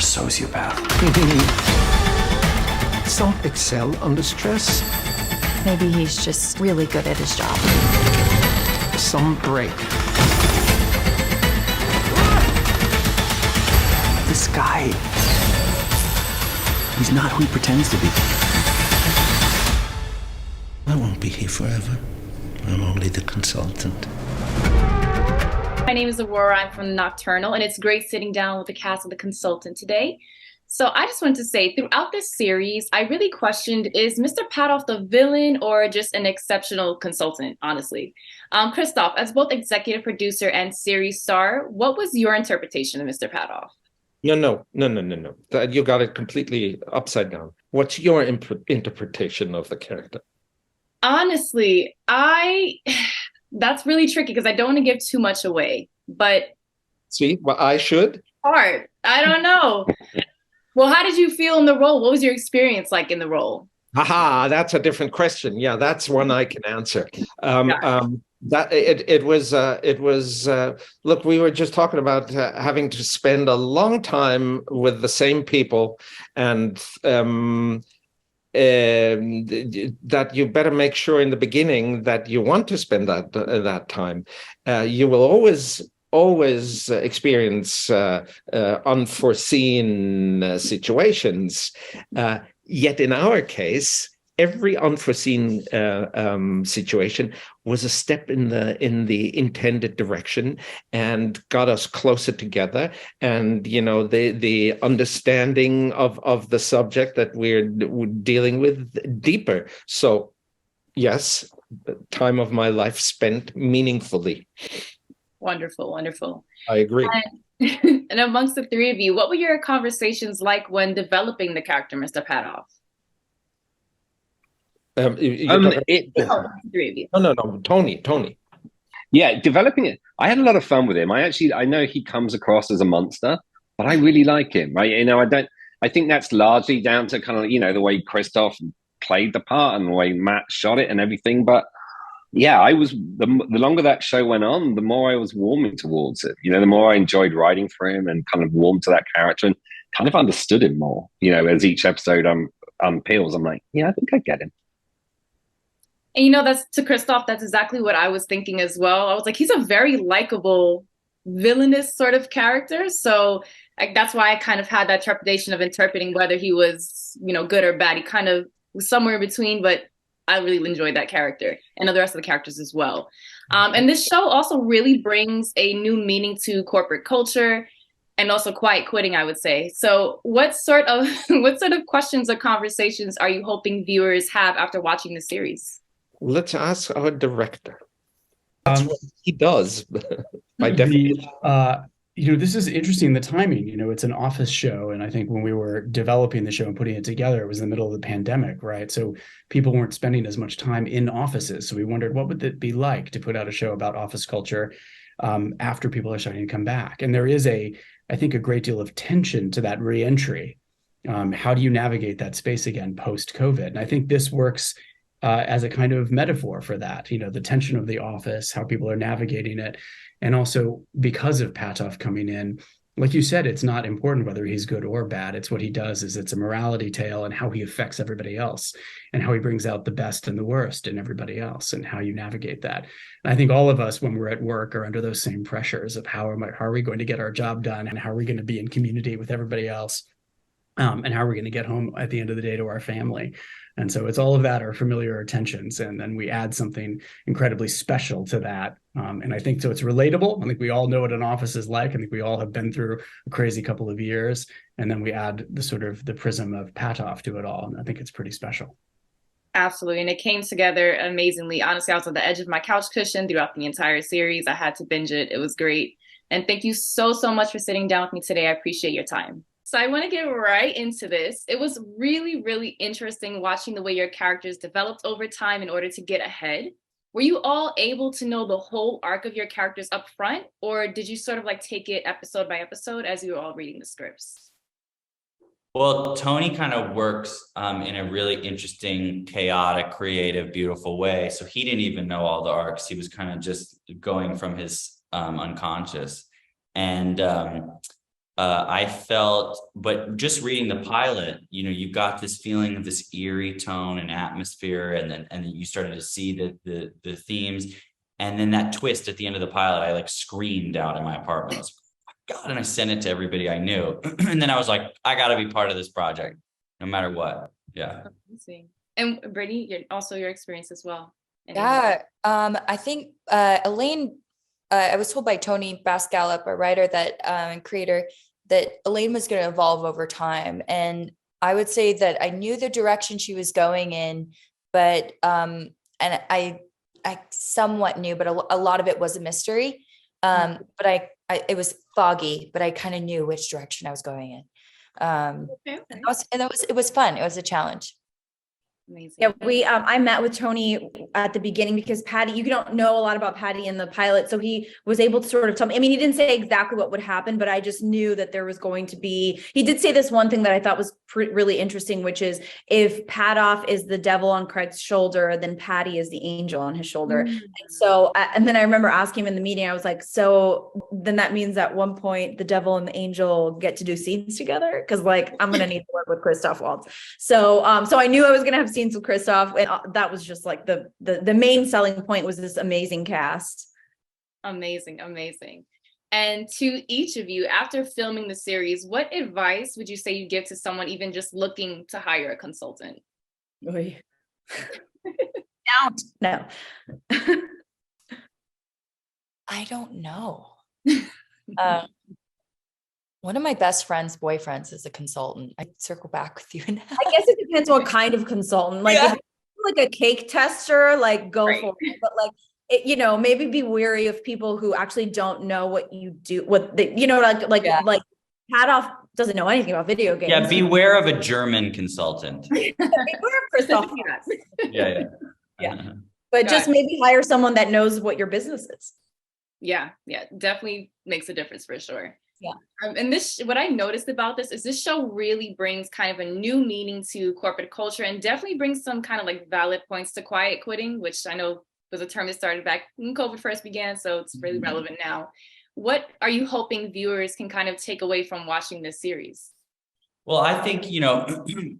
sociopath. Some excel under stress. Maybe he's just really good at his job. Some break. This guy, he's not who he pretends to be. I won't be here forever. I'm only the consultant. My name is Aurora. I'm from Nocturnal, and it's great sitting down with the cast of The Consultant today. So I just wanted to say, throughout this series, I really questioned, is Mr. Patoff the villain or just an exceptional consultant, honestly? Christoph, as both executive producer and series star, what was your interpretation of Mr. Patoff? No. You got it completely upside down. What's your interpretation of the character? Honestly, that's really tricky because I don't want to give too much away, but... See, well, I should? Hard. I don't know. Well, how did you feel in the role? What was your experience like in the role? Haha, that's a different question. Yeah, that's one I can answer. It was look, we were just talking about having to spend a long time with the same people, and that you better make sure in the beginning that you want to spend that time. You will always experience unforeseen situations. Yet in our case, every unforeseen situation was a step in the intended direction and got us closer together. And the understanding of the subject that we're dealing with deeper. So, yes, time of my life spent meaningfully. Wonderful. I agree. And amongst the three of you, what were your conversations like when developing the character, Mr. Patoff? Three of you. No, Tony. Yeah, developing it. I had a lot of fun with him. I know he comes across as a monster, but I really like him. I think that's largely down to kind of, the way Christoph played the part and the way Matt shot it and everything. But yeah, the longer that show went on, the more I was warming towards it. The more I enjoyed writing for him and kind of warmed to that character and kind of understood him more. As each episode unpeels, I'm like, yeah, I think I get him. And that's to Christoph, that's exactly what I was thinking as well. I was like, he's a very likable, villainous sort of character. So that's why I kind of had that trepidation of interpreting whether he was, good or bad. He kind of was somewhere in between, but I really enjoyed that character and the rest of the characters as well. And this show also really brings a new meaning to corporate culture and also quiet quitting, I would say. So what sort of questions or conversations are you hoping viewers have after watching the series? Let's ask our director. That's what he does by definition. This is interesting, the timing. It's an office show, and I think when we were developing the show and putting it together, it was in the middle of the pandemic, right? So people weren't spending as much time in offices. So we wondered, what would it be like to put out a show about office culture after people are starting to come back? And there is I think, a great deal of tension to that reentry. How do you navigate that space again post-COVID? And I think this works as a kind of metaphor for that, the tension of the office, how people are navigating it. And also, because of Patoff coming in, like you said, it's not important whether he's good or bad. It's what he does. It's a morality tale and how he affects everybody else and how he brings out the best and the worst in everybody else and how you navigate that. And I think all of us, when we're at work, are under those same pressures of how are we going to get our job done and how are we going to be in community with everybody else, and how are we going to get home at the end of the day to our family. And so it's all of that, our familiar tensions, and then we add something incredibly special to that. And I think so it's relatable. I think we all know what an office is like. I think we all have been through a crazy couple of years. And then we add the prism of Patoff to it all. And I think it's pretty special. Absolutely. And it came together amazingly. Honestly, I was on the edge of my couch cushion throughout the entire series. I had to binge it. It was great. And thank you so much for sitting down with me today. I appreciate your time. So I want to get right into this. It was really, really interesting watching the way your characters developed over time in order to get ahead. Were you all able to know the whole arc of your characters up front, or did you sort of take it episode by episode as you were all reading the scripts? Well, Tony kind of works in a really interesting, chaotic, creative, beautiful way. So he didn't even know all the arcs. He was kind of just going from his unconscious. And I felt, but just reading the pilot, you got this feeling of this eerie tone and atmosphere, and then you started to see the themes, and then that twist at the end of the pilot, I like screamed out in my apartment. I was like, God, and I sent it to everybody I knew, and then I was like, I got to be part of this project, no matter what. Yeah. Amazing. And Brittany, also your experience as well. Yeah, I think Elaine. I was told by Tony Bascallop, a writer and creator, that Elaine was going to evolve over time. And I would say that I knew the direction she was going in, but and I somewhat knew, but a lot of it was a mystery. But it was foggy, but I kind of knew which direction I was going in. It was fun. It was a challenge. Amazing. Yeah, I met with Tony at the beginning because Patty, you don't know a lot about Patty in the pilot. So he was able to sort of tell me, I mean, he didn't say exactly what would happen, but I just knew that there was going to be, he did say this one thing that I thought was really interesting, which is if Patoff is the devil on Craig's shoulder, then Patty is the angel on his shoulder. And so, and then I remember asking him in the meeting, I was like, so then that means at one point the devil and the angel get to do scenes together? Cause like, I'm going to need to work with Christoph Waltz. So I knew I was going to have scenes with Christoph, and that was just like the main selling point was this amazing cast. Amazing. And to each of you, after filming the series, what advice would you say you give to someone even just looking to hire a consultant? No. I don't know. One of my best friend's boyfriends is a consultant. I'd circle back with you. I guess it depends what kind of consultant. Like, if you're like a cake tester, like go for it. But like, maybe be wary of people who actually don't know what you do. Like Patoff doesn't know anything about video games. Yeah, beware of a German consultant. Beware of Christoph. Yeah. But just maybe hire someone that knows what your business is. Yeah, definitely makes a difference for sure. Yeah. And what I noticed about this is this show really brings kind of a new meaning to corporate culture, and definitely brings some kind of like valid points to quiet quitting, which I know was a term that started back when COVID first began. So it's really relevant now. What are you hoping viewers can kind of take away from watching this series? Well, I think,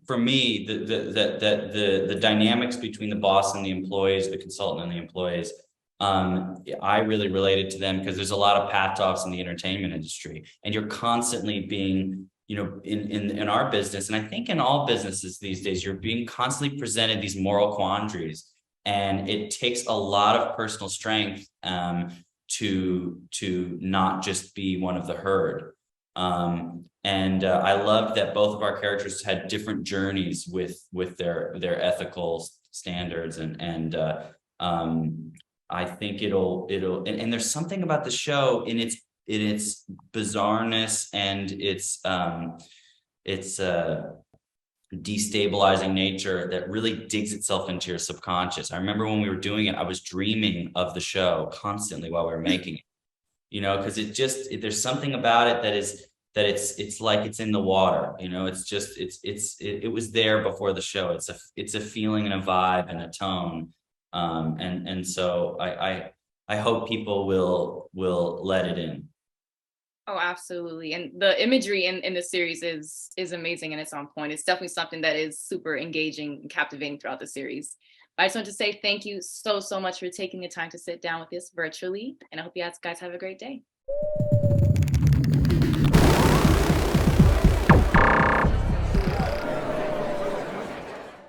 for me, the dynamics between the boss and the employees, the consultant and the employees, I really related to them because there's a lot of Patoffs in the entertainment industry, and you're constantly being, in our business, and I think in all businesses these days, you're being constantly presented these moral quandaries, and it takes a lot of personal strength to not just be one of the herd. I love that both of our characters had different journeys with their ethical standards, and I think it'll and there's something about the show in its bizarreness and its destabilizing nature that really digs itself into your subconscious. I remember when we were doing it, I was dreaming of the show constantly while we were making it, because there's something about it that it's like it's in the water, it was there before the show. It's a feeling and a vibe and a tone. And so I hope people will let it in. Oh, absolutely. And the imagery in the series is amazing, and it's on point. It's definitely something that is super engaging and captivating throughout the series. But I just want to say thank you so much for taking the time to sit down with us virtually. And I hope you guys have a great day.